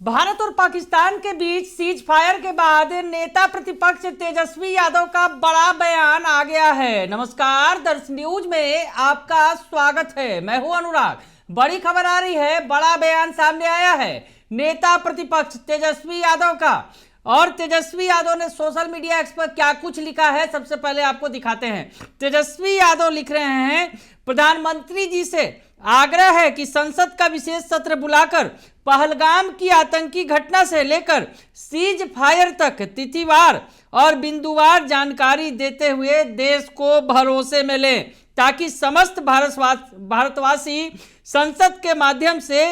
भारत और पाकिस्तान के बीच cease fire के बाद नेता प्रतिपक्ष तेजस्वी यादव का बड़ा बयान आ गया है। नमस्कार, दर्श न्यूज में आपका स्वागत है। मैं हूं अनुराग। बड़ी खबर आ रही है, बड़ा बयान सामने आया है नेता प्रतिपक्ष तेजस्वी यादव का। और तेजस्वी यादव ने सोशल मीडिया एक्स पर क्या कुछ लिखा है, सबसे पहले आपको दिखाते हैं। तेजस्वी यादव लिख रहे हैं, प्रधानमंत्री जी से आग्रह है कि संसद का विशेष सत्र बुलाकर पहलगाम की आतंकी घटना से लेकर सीज फायर तक तिथिवार और बिंदुवार जानकारी देते हुए देश को भरोसे में ले, ताकि समस्त भारतवासी संसद के माध्यम से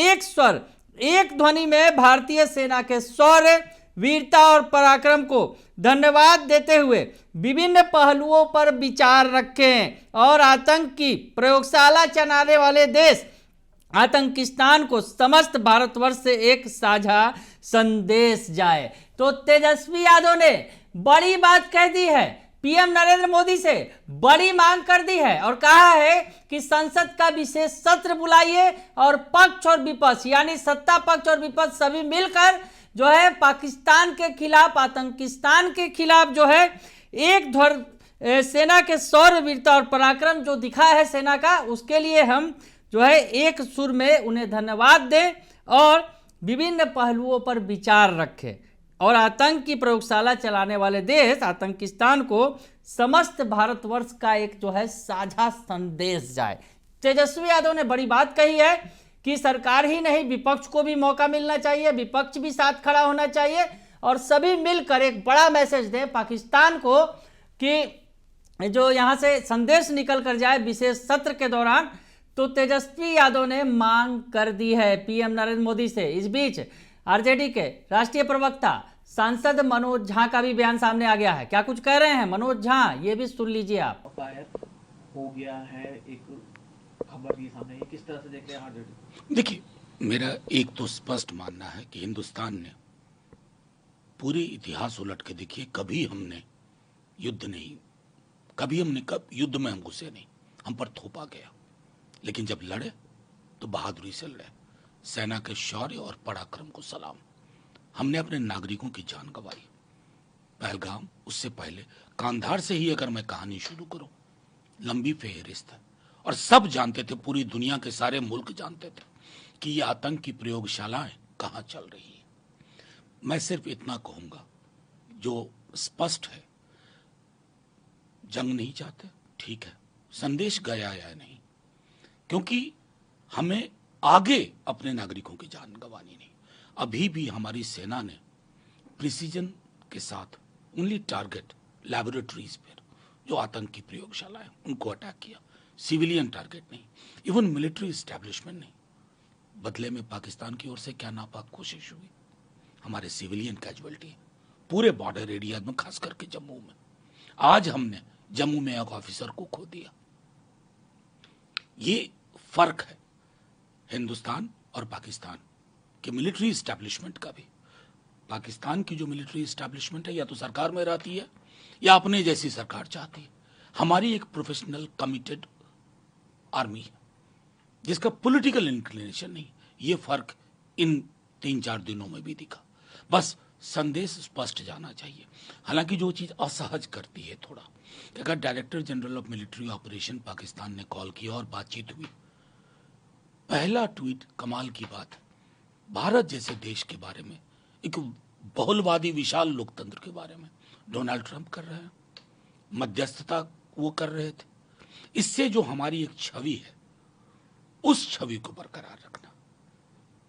एक स्वर एक ध्वनि में भारतीय सेना के शौर्य, वीरता और पराक्रम को धन्यवाद देते हुए विभिन्न पहलुओं पर विचार रखें और आतंक की प्रयोगशाला चलाने वाले देश आतंकिस्तान को समस्त भारतवर्ष से एक साझा संदेश जाए। तो तेजस्वी यादव ने बड़ी बात कह दी है, पीएम नरेंद्र मोदी से बड़ी मांग कर दी है और कहा है कि संसद का विशेष सत्र बुलाइए और पक्ष और विपक्ष यानी सत्ता पक्ष और विपक्ष सभी मिलकर जो है पाकिस्तान के खिलाफ, आतंकिस्तान के खिलाफ जो है एक सेना के शौर्य, वीरता और पराक्रम जो दिखा है सेना का, उसके लिए हम जो है एक सुर में उन्हें धन्यवाद दें और विभिन्न पहलुओं पर विचार रखें और आतंक की प्रयोगशाला चलाने वाले देश आतंकिस्तान को समस्त भारतवर्ष का एक जो है साझा संदेश जाए। तेजस्वी यादव ने बड़ी बात कही है कि सरकार ही नहीं, विपक्ष को भी मौका मिलना चाहिए, विपक्ष भी साथ खड़ा होना चाहिए और सभी मिलकर एक बड़ा मैसेज दें पाकिस्तान को कि जो यहाँ से संदेश निकल कर जाए विशेष सत्र के दौरान। तो तेजस्वी यादव ने मांग कर दी है पीएम नरेंद्र मोदी से। इस बीच आरजेडी के राष्ट्रीय प्रवक्ता सांसद मनोज झा का भी बयान सामने आ गया है। क्या कुछ कह रहे हैं मनोज झा, ये भी सुन लीजिए आप। हो गया है एक खबर ये सामने, किस तरह से देख रहे हैं आरजेडी? देखिए, मेरा एक तो स्पष्ट मानना है कि हिंदुस्तान ने पूरी इतिहास उलट के देखिए, कभी हमने युद्ध नहीं, कब युद्ध में हम घुसे नहीं, हम पर थोपा गया, लेकिन जब लड़े तो बहादुरी से लड़े। सेना के शौर्य और पराक्रम को सलाम। हमने अपने नागरिकों की जान गंवाई। पहलगाम, उससे पहले कांधार से ही अगर मैं कहानी शुरू करूं, लंबी फेहरिस्त है और सब जानते थे, पूरी दुनिया के सारे मुल्क जानते थे कि ये आतंक की प्रयोगशालाएं कहां चल रही है। मैं सिर्फ इतना कहूंगा जो स्पष्ट है, जंग नहीं चाहते, ठीक है, संदेश गया या नहीं, क्योंकि हमें आगे अपने नागरिकों की जान गंवानी नहीं। अभी भी हमारी सेना ने प्रिसीजन के साथ ओनली टारगेट लैबोरेटरीज पर जो आतंक की प्रयोगशाला है उनको अटैक किया, सिविलियन टारगेट नहीं, इवन मिलिट्री एस्टैब्लिशमेंट नहीं। बदले में पाकिस्तान की ओर से क्या नापाक कोशिश हुई, हमारे सिविलियन कैजुअलिटी पूरे बॉर्डर एरिया में, खास करके जम्मू में। आज हमने जम्मू में एक ऑफिसर को खो दिया। ये फर्क है हिंदुस्तान और पाकिस्तान के मिलिट्री एस्टैब्लिशमेंट का भी। पाकिस्तान की जो मिलिट्री एस्टैब्लिशमेंट है या तो सरकार में रहती है या अपने जैसी सरकार चाहती है। हमारी एक प्रोफेशनल कमिटेड आर्मी है जिसका पॉलिटिकल इंक्लिनेशन नहीं। ये फर्क इन 3-4 दिनों में भी दिखा। बस संदेश स्पष्ट जाना चाहिए। हालांकि जो चीज असहज करती है थोड़ा, अगर director general of military operation Pakistan ने कॉल किया और बातचीत हुई, पहला ट्वीट कमाल की बात है, भारत जैसे देश के बारे में, एक बहुलवादी विशाल लोकतंत्र के बारे में डोनाल्ड ट्रंप कर रहे हैं, मध्यस्थता वो कर रहे थे। इससे जो हमारी एक छवि है, उस छवि को बरकरार रखना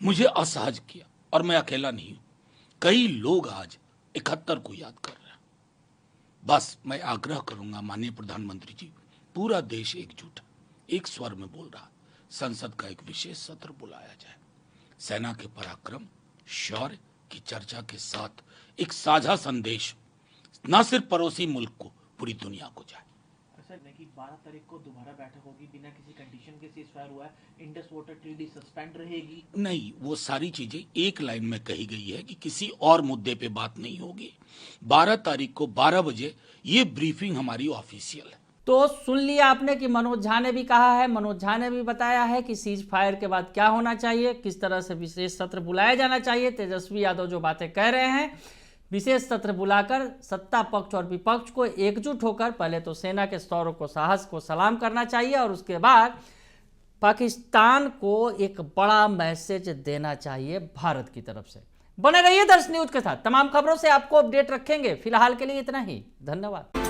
मुझे असहज किया। और मैं अकेला नहीं हूं, कई लोग आज 71 को याद कर रहे हैं। बस मैं आग्रह करूंगा माननीय प्रधानमंत्री जी, पूरा देश एकजुट है, एक स्वर में बोल रहा है, संसद का एक विशेष सत्र बुलाया जाए, सेना के पराक्रम, शौर्य की चर्चा के साथ एक साझा संदेश न सिर्फ पड़ोसी मुल्क को, पूरी दुनिया को जाए। सर, कि 12 तारीख को दोबारा बैठक होगी, बिना किसी कंडीशन के सीजफायर हुआ है, इंडस वाटर ट्रीटी सस्पेंड रहेगी? नहीं, वो सारी चीजें एक लाइन में कही गई है कि किसी और मुद्दे पे बात नहीं होगी। 12 तारीख को 12 बजे ये ब्रीफिंग हमारी ऑफिशियल है। तो सुन लिया आपने कि मनोज झा ने भी कहा है, मनोज झा ने भी बताया है कि सीज फायर के बाद क्या होना चाहिए, किस तरह से विशेष सत्र बुलाया जाना चाहिए। तेजस्वी यादव जो बातें कह रहे हैं, विशेष सत्र बुलाकर सत्ता पक्ष और विपक्ष को एकजुट होकर पहले तो सेना के शौर्य को, साहस को सलाम करना चाहिए और उसके बाद पाकिस्तान को एक बड़ा मैसेज देना चाहिए भारत की तरफ से। बने रहिए दर्श न्यूज के साथ, तमाम खबरों से आपको अपडेट रखेंगे। फिलहाल के लिए इतना ही, धन्यवाद।